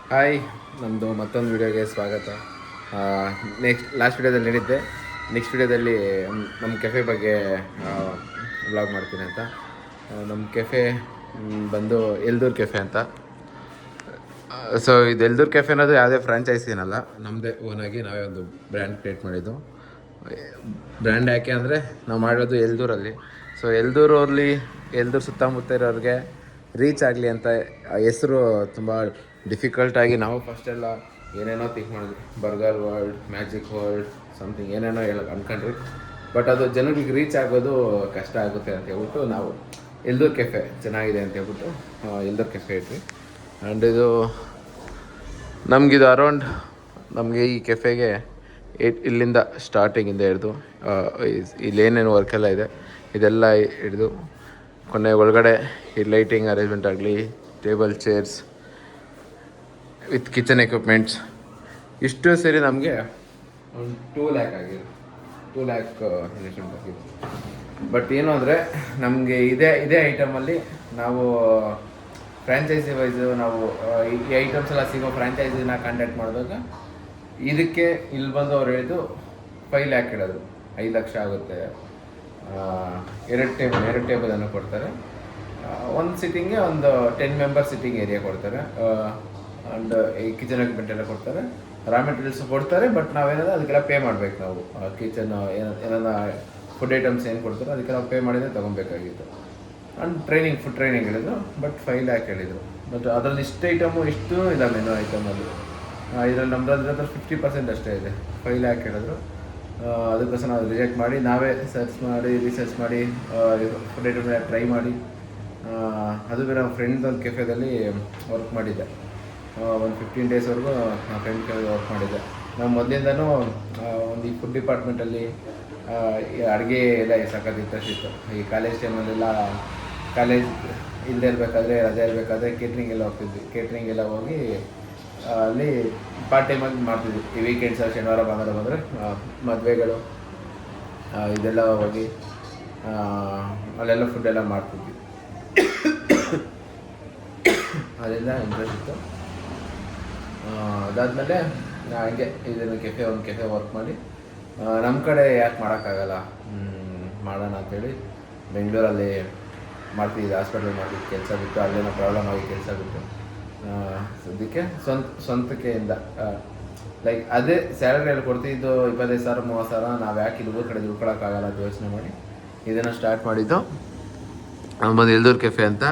Hi, ನಮ್ಮದು ಮತ್ತೊಂದು ವೀಡಿಯೋಗೆ ಸ್ವಾಗತ. ಲಾಸ್ಟ್ ವೀಡಿಯೋದಲ್ಲಿ ಹೇಳಿದ್ದೆ, ನೆಕ್ಸ್ಟ್ ವೀಡಿಯೋದಲ್ಲಿ ನಮ್ಮ ಕೆಫೆ ಬಗ್ಗೆ ವ್ಲಾಗ್ ಮಾಡ್ತೀನಿ ಅಂತ. ನಮ್ಮ ಕೆಫೆ ಬಂದು ಎಲ್ದೂರ್ ಕೆಫೆ ಅಂತ. ಸೊ ಇದು ಎಲ್ದೂರ್ ಕೆಫೆ ಅನ್ನೋದು ಯಾವುದೇ ಫ್ರಾಂಚೈಸಿ ಏನಲ್ಲ, ನಮ್ಮದೇ ಓನಾಗಿ ನಾವೇ ಒಂದು ಬ್ರ್ಯಾಂಡ್ ಕ್ರಿಯೇಟ್ ಮಾಡಿದ್ದು. ಬ್ರ್ಯಾಂಡ್ ಯಾಕೆ ಅಂದರೆ ನಾವು ಮಾಡೋದು ಎಲ್ದೂರಲ್ಲಿ. ಸೊ ಎಲ್ದೂರು ಸುತ್ತಮುತ್ತ ಇರೋರಿಗೆ ರೀಚ್ ಆಗಲಿ ಅಂತ ಹೆಸರು ತುಂಬ ಡಿಫಿಕಲ್ಟಾಗಿ ನಾವು ಫಸ್ಟೆಲ್ಲ ಏನೇನೋ ಥಿಂಕ್ ಮಾಡಿದ್ವಿ. Burger world, magic world, something ಏನೇನೋ ಹೇಳೋಕೆ ಅಂದ್ಕೊಂಡ್ರಿ. ಬಟ್ ಅದು ಜನಗಳಿಗೆ ರೀಚ್ ಆಗೋದು ಕಷ್ಟ ಆಗುತ್ತೆ ಅಂತ ಹೇಳ್ಬಿಟ್ಟು ನಾವು ಎಲ್ದೂರ್ ಕೆಫೆ ಚೆನ್ನಾಗಿದೆ ಅಂತ ಹೇಳ್ಬಿಟ್ಟು ಎಲ್ದೂರ್ ಕೆಫೆ ಇಟ್ವಿ. ಆ್ಯಂಡ್ ನಮಗಿದು ಅರೌಂಡ್ ನಮಗೆ ಈ ಕೆಫೆಗೆ ಇಲ್ಲಿಂದ ಸ್ಟಾರ್ಟಿಂಗಿಂದ ಹಿಡಿದು ಇಲ್ಲೇನೇನು ವರ್ಕೆಲ್ಲ ಇದೆ ಇದೆಲ್ಲ ಹಿಡಿದು ಕೊನೆ ಒಳಗಡೆ ಈ ಲೈಟಿಂಗ್ ಅರೇಂಜ್ಮೆಂಟ್ ಆಗಲಿ, table chairs with kitchen equipments ಇಷ್ಟು ಸೇರಿ ನಮಗೆ ಒಂದು 2 lakh ಆಗಿದೆ. 2 lakh ಇನ್ವೆಸ್ಟ್ಮೆಂಟ್ ಆಗಿದೆ. ಬಟ್ ಏನು ಅಂದರೆ ನಮಗೆ ಇದೇ ಐಟಮಲ್ಲಿ ನಾವು ಫ್ರ್ಯಾಂಚೈಸಿ ವೈಸು ನಾವು ಈ ಐಟಮ್ಸ್ ಎಲ್ಲ ಸಿಗೋ ಫ್ರ್ಯಾಂಚೈಸಿನ ಕಾಂಟ್ಯಾಕ್ಟ್ ಮಾಡಿದಾಗ ಇದಕ್ಕೆ ಇಲ್ಲಿ ಬಂದು ಅವ್ರು ಹೇಳಿದ್ದು 5 lakh ಇಡೋದು, 5 ಲಕ್ಷ ಆಗುತ್ತೆ. 2 ಟೇಬಲನ್ನು ಕೊಡ್ತಾರೆ. ಒಂದು ಸಿಟ್ಟಿಂಗ್ಗೆ ಒಂದು 10 ಮೆಂಬರ್ ಸಿಟ್ಟಿಂಗ್ ಏರಿಯಾ ಕೊಡ್ತಾರೆ. ಆ್ಯಂಡ್ ಈ ಕಿಚನ್ ಎಕ್ವಿಪ್ಮೆಂಟ್ ಎಲ್ಲ ಕೊಡ್ತಾರೆ, ರಾ ಮೆಟೀರಿಯಲ್ಸ್ ಕೊಡ್ತಾರೆ. ಬಟ್ ನಾವೇನಾದ್ರೆ ಅದಕ್ಕೆಲ್ಲ ಪೇ ಮಾಡಬೇಕು. ನಾವು ಕಿಚನ್ ಏನಾರ ಫುಡ್ ಐಟಮ್ಸ್ ಏನು ಕೊಡ್ತಾರೆ ಅದಕ್ಕೆಲ್ಲ ಪೇ ಮಾಡಿದರೆ ತೊಗೊಬೇಕಾಗಿತ್ತು. ಆ್ಯಂಡ್ ಫುಡ್ ಟ್ರೈನಿಂಗ್ ಹೇಳಿದ್ರು. ಬಟ್ 5 lakh ಹೇಳಿದರು. ಬಟ್ ಅದರಲ್ಲಿ ಇಷ್ಟು ಇಲ್ಲ ಮೆನು ಐಟಮಲ್ಲಿ. ಇದರಲ್ಲಿ ನಮ್ಮದ್ರಲ್ಲಿ 50% ಅಷ್ಟೇ ಇದೆ. 5 lakh ಹೇಳಿದ್ರು. ಅದಕ್ಕೋಸ್ಕರ ನಾವು ರಿಜೆಕ್ಟ್ ಮಾಡಿ ನಾವೇ ರಿಸರ್ಚ್ ಮಾಡಿ ಫುಡ್ ಐಟಮ್ ಟ್ರೈ ಮಾಡಿ ಅದು ಬೇರೆ ನಮ್ಮ ಫ್ರೆಂಡ್ ಒಂದು ಕೆಫೆದಲ್ಲಿ ವರ್ಕ್ ಮಾಡಿದ್ದೆ. ಒಂದು 15 ಡೇಸ್ವರೆಗೂ ನಮ್ಮ ಫ್ರೆಂಡ್ ಕೆಫೆ ವರ್ಕ್ ಮಾಡಿದ್ದೆ. ನಾವು ಮೊದಲಿಂದನೂ ಒಂದು ಈ ಫುಡ್ ಡಿಪಾರ್ಟ್ಮೆಂಟಲ್ಲಿ ಅಡುಗೆ ಎಲ್ಲ ಸಾಕಾದ ಇಂಟ್ರೆಸ್ಟ್ ಇತ್ತು. ಈ ಕಾಲೇಜ್ ಟೈಮಲ್ಲೆಲ್ಲ ಕಾಲೇಜ್ ಇಲ್ಲದೆ ಇರಬೇಕಾದ್ರೆ, ರಜೆ ಇರಬೇಕಾದ್ರೆ ಕೇಟ್ರಿಂಗ್ ಎಲ್ಲ ಹೋಗ್ತಿದ್ವಿ. ಕೇಟ್ರಿಂಗ್ ಎಲ್ಲ ಹೋಗಿ ಅಲ್ಲಿ ಪಾರ್ಟ್ ಟೈಮಾಗಿ ಮಾಡ್ತಿದ್ವಿ. ಈ ವೀಕೆಂಡ್ಸ್ ಶನಿವಾರ ಭಾನುವಾರ ಬಂದರೆ ಮದುವೆಗಳು ಇದೆಲ್ಲ ಹೋಗಿ ಅಲ್ಲೆಲ್ಲ ಫುಡ್ಡೆಲ್ಲ ಮಾಡ್ತಿದ್ವಿ. ಅದರಿಂದ ಇಂಟ್ರೆಸ್ಟ್ ಇತ್ತು. ಅದಾದಮೇಲೆ ಹಾಗೆ ಇದನ್ನು ಒಂದು ಕೆಫೆ ವರ್ಕ್ ಮಾಡಿ ನಮ್ಮ ಕಡೆ ಯಾಕೆ ಮಾಡೋಕ್ಕಾಗಲ್ಲ, ಮಾಡೋಣ ಅಂಥೇಳಿ ಬೆಂಗಳೂರಲ್ಲಿ ಮಾಡ್ತಿದ್ದೆ. ಹಾಸ್ಪಿಟಲ್ ಮಾಡ್ತಿದ್ದು ಕೆಲಸ ಬಿಟ್ಟು, ಅಲ್ಲೇನೋ ಪ್ರಾಬ್ಲಮ್ ಆಗಿ ಕೆಲಸ ಬಿಟ್ಟು ಸದ್ಯಕ್ಕೆ ಸ್ವಂತಕ್ಕೆಯಿಂದ ಲೈಕ್ ಅದೇ ಸ್ಯಾಲರಿಯಲ್ಲಿ ಕೊಡ್ತಿದ್ದು 25,000 30,000 ನಾವು ಯಾಕೆ ಇಲ್ಲಿ ಊರ ಕಡೆ ದುಡ್ಕೊಳಕ್ಕಾಗಲ್ಲ ಅಂತ ಯೋಚನೆ ಮಾಡಿ ಇದನ್ನು ಸ್ಟಾರ್ಟ್ ಮಾಡಿದ್ದು. ಬಂದು ಎಲ್ದೂರ್ ಕೆಫೆ ಅಂತ.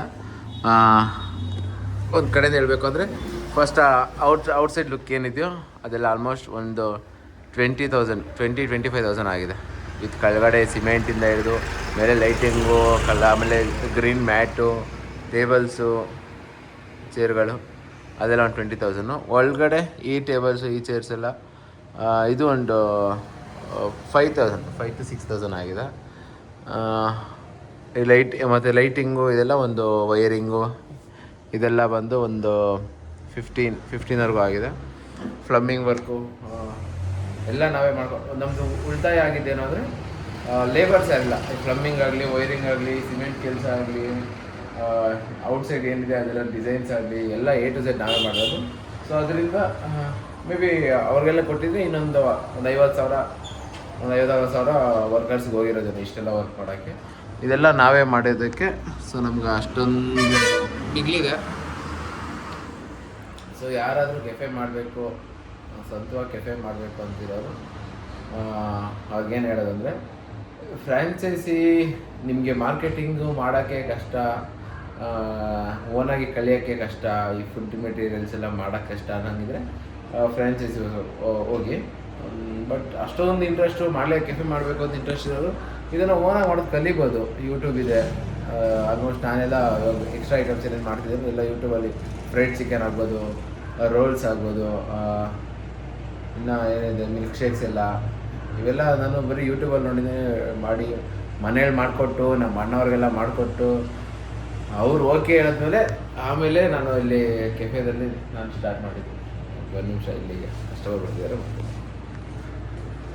ಒಂದು ಕಡೆಯಿಂದ ಹೇಳಬೇಕು ಅಂದರೆ ಫಸ್ಟ್ ಔಟ್ಸೈಡ್ ಲುಕ್ ಏನಿದೆಯೋ ಅದೆಲ್ಲ ಆಲ್ಮೋಸ್ಟ್ ಒಂದು 25,000 ಆಗಿದೆ. ಇದು ಕೆಳಗಡೆ ಸಿಮೆಂಟಿಂದ ಹಿಡಿದು ಮೇಲೆ ಲೈಟಿಂಗು ಆಮೇಲೆ ಗ್ರೀನ್ ಮ್ಯಾಟು, ಟೇಬಲ್ಸು, ಚೇರ್ಗಳು ಅದೆಲ್ಲ ಒಂದು 20,000. ಒಳಗಡೆ ಈ ಟೇಬಲ್ಸು ಈ ಚೇರ್ಸ್ ಎಲ್ಲ ಇದು ಒಂದು 5,000 to 6,000 ಆಗಿದೆ. ಈ ಮತ್ತು ಲೈಟಿಂಗು ಇದೆಲ್ಲ ಒಂದು ವೈರಿಂಗು ಇದೆಲ್ಲ ಬಂದು ಒಂದು 15ವರೆಗೂ ಆಗಿದೆ. ಪ್ಲಮ್ಮಿಂಗ್ ವರ್ಕು ಎಲ್ಲ ನಾವೇ ಮಾಡ್ಕೊಂಡು ನಮ್ಮದು ಉಳಿತಾಯ ಆಗಿದ್ದೇನೋ ಅಂದರೆ ಲೇಬರ್ಸ್ ಆಗಿಲ್ಲ. ಪ್ಲಮ್ಮಿಂಗ್ ಆಗಲಿ, ವೈರಿಂಗ್ ಆಗಲಿ, ಸಿಮೆಂಟ್ ಕೆಲಸ ಆಗಲಿ, ಔಟ್ಸೈಡ್ ಏನಿದೆ ಅದೆಲ್ಲ ಡಿಸೈನ್ಸ್ ಆಗಲಿ ಎಲ್ಲ A to Z ನಾವೇ ಮಾಡೋದು. ಸೊ ಅದರಿಂದ ಮೇ ಬಿ ಅವ್ರಿಗೆಲ್ಲ ಕೊಟ್ಟಿದ್ದರೆ ಇನ್ನೊಂದು 50,000 ವರ್ಕರ್ಸ್ಗೆ ಹೋಗಿರೋದು ಇಷ್ಟೆಲ್ಲ ವರ್ಕ್ ಮಾಡೋಕ್ಕೆ. ಇದೆಲ್ಲ ನಾವೇ ಮಾಡೋದಕ್ಕೆ ಸೊ ನಮ್ಗೆ ಅಷ್ಟೊಂದು ಮಿಗ್ಲಿದೆ. ಸೊ ಯಾರಾದರೂ ಕೆಫೆ ಮಾಡಬೇಕು, ಸ್ವಂತವಾಗಿ ಕೆಫೆ ಮಾಡಬೇಕು ಅಂತಿರೋರು ಅವ್ರಿಗೇನು ಹೇಳೋದಂದರೆ, ಫ್ರ್ಯಾಂಚೈಸಿ ನಿಮಗೆ ಮಾರ್ಕೆಟಿಂಗು ಮಾಡೋಕ್ಕೆ ಕಷ್ಟ, ಓನಾಗಿ ಕಲಿಯೋಕ್ಕೆ ಕಷ್ಟ, ಈ ಫುಡ್ ಮೆಟೀರಿಯಲ್ಸ್ ಎಲ್ಲ ಮಾಡೋಕ್ಕೆ ಕಷ್ಟ ಅನ್ನಂಗಿದ್ರೆ ಫ್ರ್ಯಾಂಚೈಸಿ ಹೋಗಿ. ಬಟ್ ಅಷ್ಟೊಂದು ಇಂಟ್ರೆಸ್ಟು ಕೆಫೆ ಮಾಡಬೇಕು ಅಂತ ಇಂಟ್ರೆಸ್ಟ್ ಇರೋರು ಇದನ್ನು ಓನಾಗಿ ಮಾಡೋದು ಕಲಿಬೋದು. ಯೂಟ್ಯೂಬ್ ಇದೆ. ಆಲ್ಮೋಸ್ಟ್ ನಾನೆಲ್ಲ ಎಕ್ಸ್ಟ್ರಾ ಐಟಮ್ಸ್ ಏನೇನು ಮಾಡ್ತಿದ್ದೀನಿ ಎಲ್ಲ ಯೂಟ್ಯೂಬಲ್ಲಿ. ಫ್ರೈಡ್ ಚಿಕನ್ ಆಗ್ಬೋದು, ರೋಲ್ಸ್ ಆಗ್ಬೋದು, ಇನ್ನು ಏನಿದೆ ಮಿಲ್ಕ್ ಶೇಕ್ಸ್ ಎಲ್ಲ ಇವೆಲ್ಲ ನಾನು ಬರೀ ಯೂಟ್ಯೂಬಲ್ಲಿ ನೋಡಿನೇ ಮಾಡಿ ಮನೇಲಿ ಮಾಡಿಕೊಟ್ಟು ನಮ್ಮ ಅಣ್ಣವ್ರಿಗೆಲ್ಲ ಮಾಡಿಕೊಟ್ಟು ಅವ್ರು ಓಕೆ ಹೇಳಿದ್ಮೇಲೆ ಆಮೇಲೆ ನಾನು ಇಲ್ಲಿ ಕೆಫೆದಲ್ಲಿ ನಾನು ಸ್ಟಾರ್ಟ್ ಮಾಡಿದ್ದೆ. 1 ನಿಮಿಷ ಇಲ್ಲಿಗೆ ಕಸ್ಟಮರ್ ಬರ್ತಿದ್ದಾರೆ.